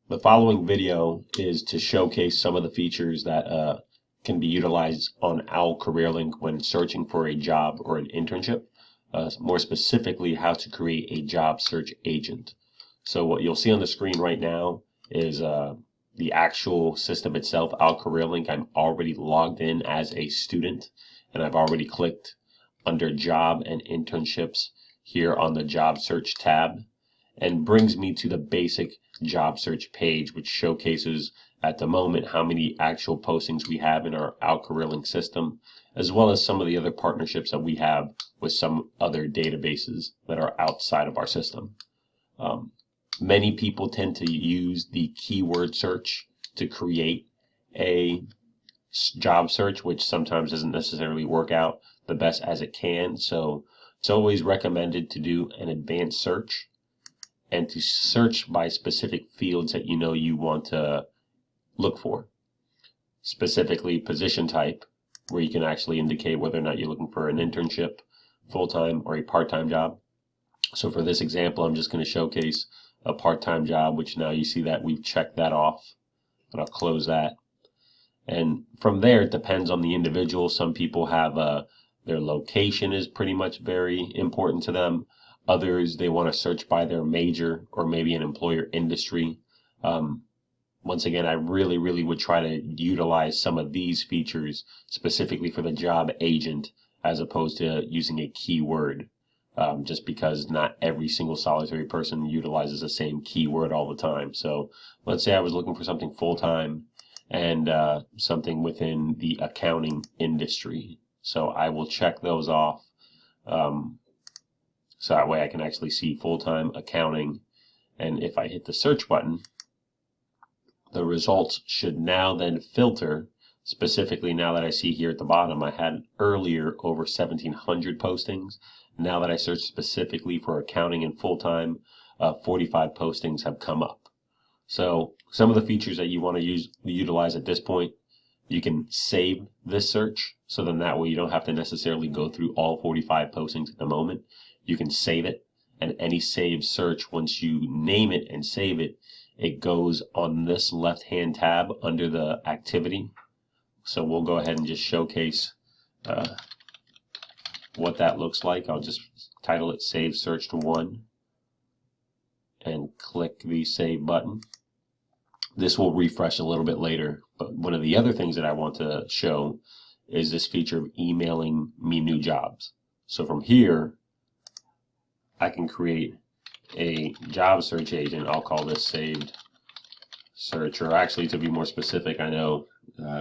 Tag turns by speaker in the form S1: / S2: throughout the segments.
S1: The following video is to showcase some of the features that can be utilized on our CareerLink when searching for a job or an internship. More specifically, how to create a job search agent. So what you'll see on the screen right now is the actual system itself, our CareerLink. I'm already logged in as a student, and I've already clicked under Job and Internships here on the Job Search tab, and brings me to the basic job search page, which showcases at the moment how many actual postings we have in our CareerLink system, as well as some of the other partnerships that we have with some other databases that are outside of our system. Many people tend to use the keyword search to create a job search, which sometimes doesn't necessarily work out the best as it can. So it's always recommended to do an advanced search and to search by specific fields that you know you want to look for. Specifically position type, where you can actually indicate whether or not you're looking for an internship, full-time, or a part-time job. So for this example, I'm just going to showcase a part-time job, which now you see that we've checked that off, and I'll close that. And from there, it depends on the individual. Some people have their location is pretty much very important to them. Others, they want to search by their major or maybe an employer industry. Once again, I really would try to utilize some of these features specifically for the job agent as opposed to using a keyword, just because not every single solitary person utilizes the same keyword all the time. So let's say I was looking for something full-time and something within the accounting industry. So I will check those off. So that way I can actually see full-time accounting. And if I hit the search button, the results should now then filter. Specifically, now that I see here at the bottom, I had earlier over 1,700 postings. Now that I search specifically for accounting and full-time, 45 postings have come up. So some of the features that you want to utilize at this point, you can save this search. So then that way you don't have to necessarily go through all 45 postings at the moment. You can save it, and any saved search, once you name it and save it, it goes on this left-hand tab under the activity. So we'll go ahead and just showcase what that looks like. I'll just title it Save Search to 1 and click the Save button. This will refresh a little bit later, but one of the other things that I want to show is this feature of emailing me new jobs. So from here, I can create a job search agent. I'll call this Saved Search, or actually, to be more specific, I know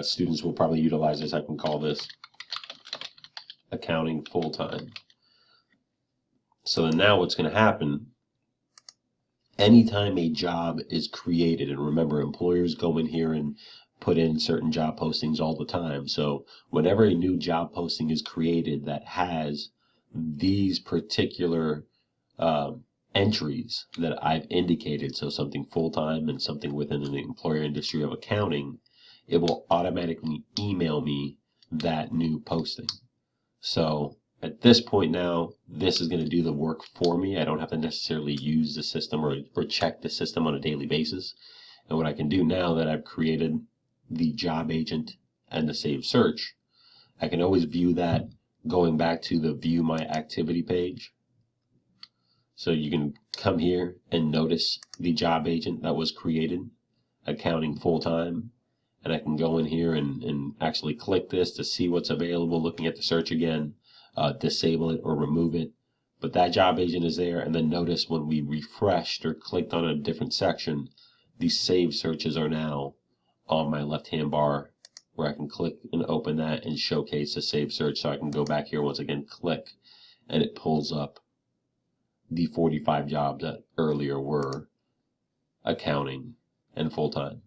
S1: students will probably utilize this. I can call this Accounting Full-Time. So then now what's going to happen, anytime a job is created, and remember, employers go in here and put in certain job postings all the time. So whenever a new job posting is created that has these particular entries that I've indicated, so something full-time and something within the employer industry of accounting, it will automatically email me that new posting. So at this point now, this is going to do the work for me. I don't have to necessarily use the system or check the system on a daily basis. And what I can do now that I've created the job agent and the saved search, I can always view that going back to the View My Activity page. So you can come here and notice the job agent that was created, Accounting Full-Time. And I can go in here and actually click this to see what's available, looking at the search again, disable it or remove it. But that job agent is there, and then notice when we refreshed or clicked on a different section, these saved searches are now on my left-hand bar, where I can click and open that and showcase the saved search. So I can go back here once again, click, and it pulls up the 45 jobs that earlier were accounting and full-time.